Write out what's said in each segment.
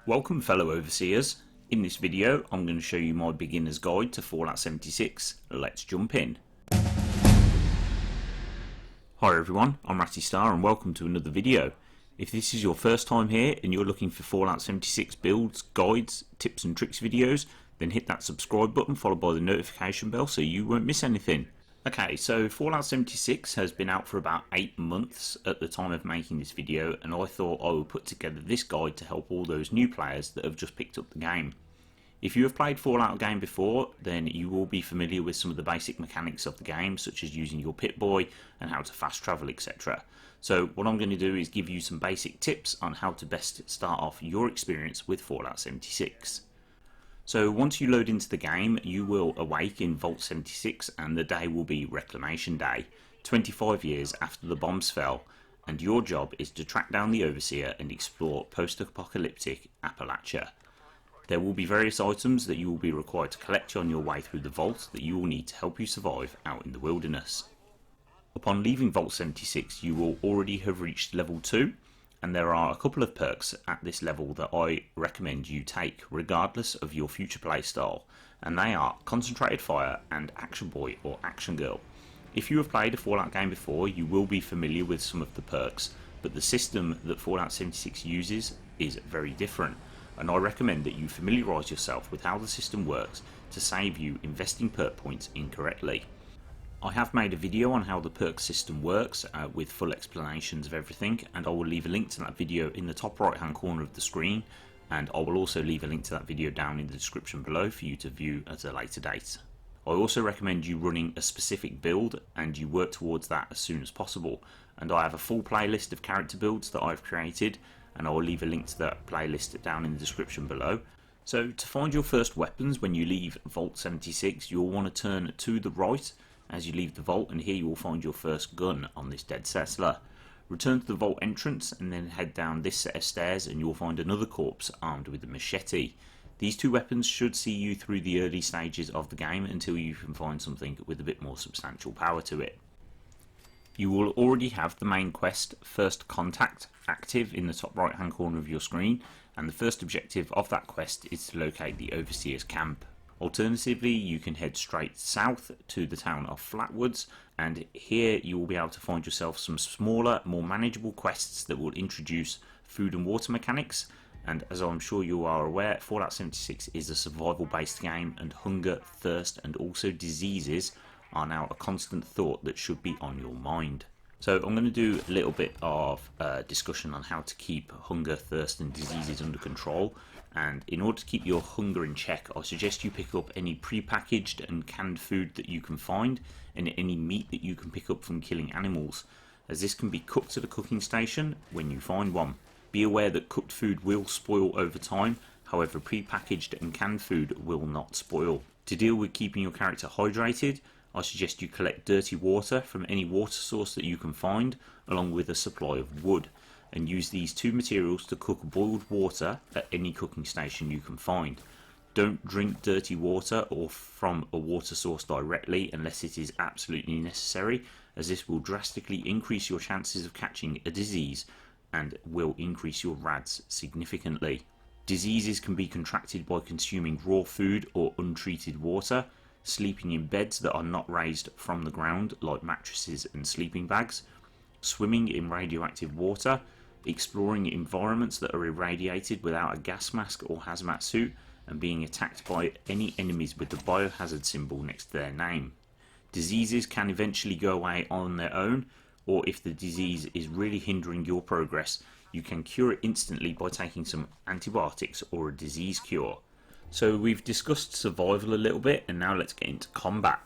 Welcome fellow overseers. In this video I'm going to show you my beginner's guide to Fallout 76. Let's jump in. Hi everyone, I'm Ratty and welcome to another video. If this is your first time here and you're looking for Fallout 76 builds, guides, tips and tricks videos, then hit that subscribe button followed by the notification bell so you won't miss anything. Okay, so Fallout 76 has been out for about 8 months at the time of making this video, and I thought I would put together this guide to help all those new players that have just picked up the game. If you have played Fallout game before, then you will be familiar with some of the basic mechanics of the game, such as using your Pip-Boy and how to fast travel, etc. So what I'm going to do is give you some basic tips on how to best start off your experience with Fallout 76. So once you load into the game, you will awake in Vault 76 and the day will be Reclamation Day, 25 years after the bombs fell, and your job is to track down the Overseer and explore post-apocalyptic Appalachia. There will be various items that you will be required to collect on your way through the vault that you will need to help you survive out in the wilderness. Upon leaving Vault 76, you will already have reached level 2, and there are a couple of perks at this level that I recommend you take regardless of your future playstyle, and they are Concentrated Fire and Action Boy or Action Girl. If you have played a Fallout game before, you will be familiar with some of the perks, but the system that Fallout 76 uses is very different, and I recommend that you familiarise yourself with how the system works to save you investing perk points incorrectly. I have made a video on how the perk system works with full explanations of everything, and I will leave a link to that video in the top right hand corner of the screen, and I will also leave a link to that video down in the description below for you to view at a later date. I also recommend you running a specific build and you work towards that as soon as possible, and I have a full playlist of character builds that I've created, and I will leave a link to that playlist down in the description below. So to find your first weapons when you leave Vault 76, you'll want to turn to the right as you leave the vault, and here you will find your first gun on this dead settler. Return to the vault entrance and then head down this set of stairs and you'll find another corpse armed with a machete. These two weapons should see you through the early stages of the game until you can find something with a bit more substantial power to it. You will already have the main quest First Contact active in the top right hand corner of your screen, and the first objective of that quest is to locate the Overseer's camp. Alternatively, you can head straight south to the town of Flatwoods, and here you will be able to find yourself some smaller, more manageable quests that will introduce food and water mechanics. And as I'm sure you are aware, Fallout 76 is a survival based game, and hunger, thirst and also diseases are now a constant thought that should be on your mind. So I'm going to do a little bit of discussion on how to keep hunger, thirst and diseases under control. And in order to keep your hunger in check, I suggest you pick up any pre-packaged and canned food that you can find, and any meat that you can pick up from killing animals, as this can be cooked at a cooking station when you find one. Be aware that cooked food will spoil over time, however pre-packaged and canned food will not spoil. To deal with keeping your character hydrated, I suggest you collect dirty water from any water source that you can find, along with a supply of wood, and use these two materials to cook boiled water at any cooking station you can find. Don't drink dirty water or from a water source directly unless it is absolutely necessary, as this will drastically increase your chances of catching a disease and will increase your RADs significantly. Diseases can be contracted by consuming raw food or untreated water, sleeping in beds that are not raised from the ground like mattresses and sleeping bags, swimming in radioactive water, exploring environments that are irradiated without a gas mask or hazmat suit, and being attacked by any enemies with the biohazard symbol next to their name. Diseases can eventually go away on their own, or if the disease is really hindering your progress, you can cure it instantly by taking some antibiotics or a disease cure. So we've discussed survival a little bit, and now let's get into combat.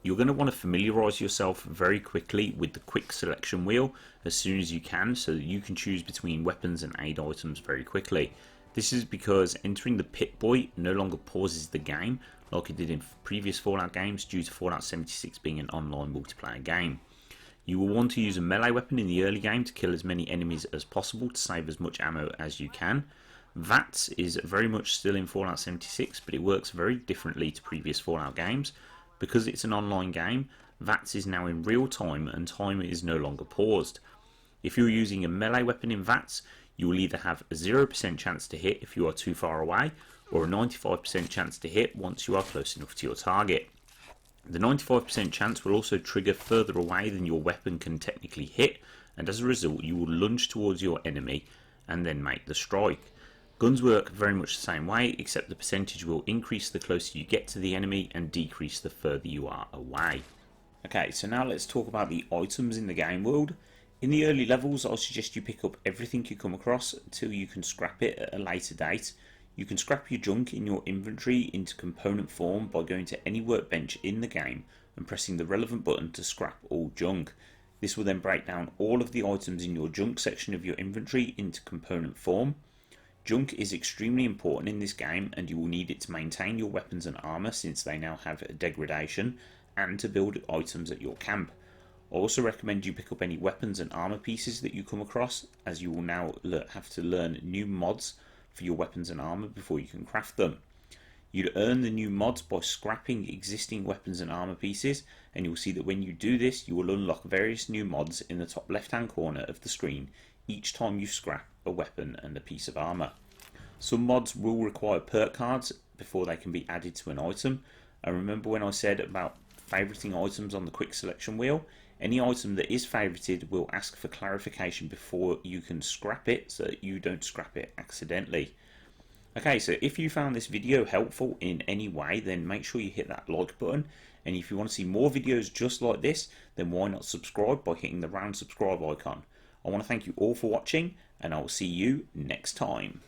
You're going to want to familiarise yourself very quickly with the quick selection wheel as soon as you can, so that you can choose between weapons and aid items very quickly. This is because entering the Pip-Boy no longer pauses the game like it did in previous Fallout games due to Fallout 76 being an online multiplayer game. You will want to use a melee weapon in the early game to kill as many enemies as possible to save as much ammo as you can. V.A.T.S is very much still in Fallout 76, but it works very differently to previous Fallout games. Because it's an online game, V.A.T.S is now in real time and time is no longer paused. If you're using a melee weapon in V.A.T.S, You will either have a 0% chance to hit if you are too far away, or a 95% chance to hit once you are close enough to your target. The 95% chance will also trigger further away than your weapon can technically hit, and as a result you will lunge towards your enemy and then make the strike. Guns work very much the same way, except the percentage will increase the closer you get to the enemy and decrease the further you are away. Okay, so now let's talk about the items in the game world. In the early levels, I'll suggest you pick up everything you come across until you can scrap it at a later date. You can scrap your junk in your inventory into component form by going to any workbench in the game and pressing the relevant button to scrap all junk. This will then break down all of the items in your junk section of your inventory into component form. Junk is extremely important in this game, and you will need it to maintain your weapons and armor since they now have a degradation, and to build items at your camp. I also recommend you pick up any weapons and armor pieces that you come across, as you will now have to learn new mods for your weapons and armor before you can craft them. You'd earn the new mods by scrapping existing weapons and armor pieces, and you'll see that when you do this you will unlock various new mods in the top left hand corner of the screen each time you scrap a weapon and a piece of armor. Some mods will require perk cards before they can be added to an item, and remember when I said about favoriting items on the quick selection wheel? Any item that is favorited will ask for clarification before you can scrap it, so that you don't scrap it accidentally. Okay, so if you found this video helpful in any way, then make sure you hit that like button, and if you want to see more videos just like this, then why not subscribe by hitting the round subscribe icon. I want to thank you all for watching, and I will see you next time.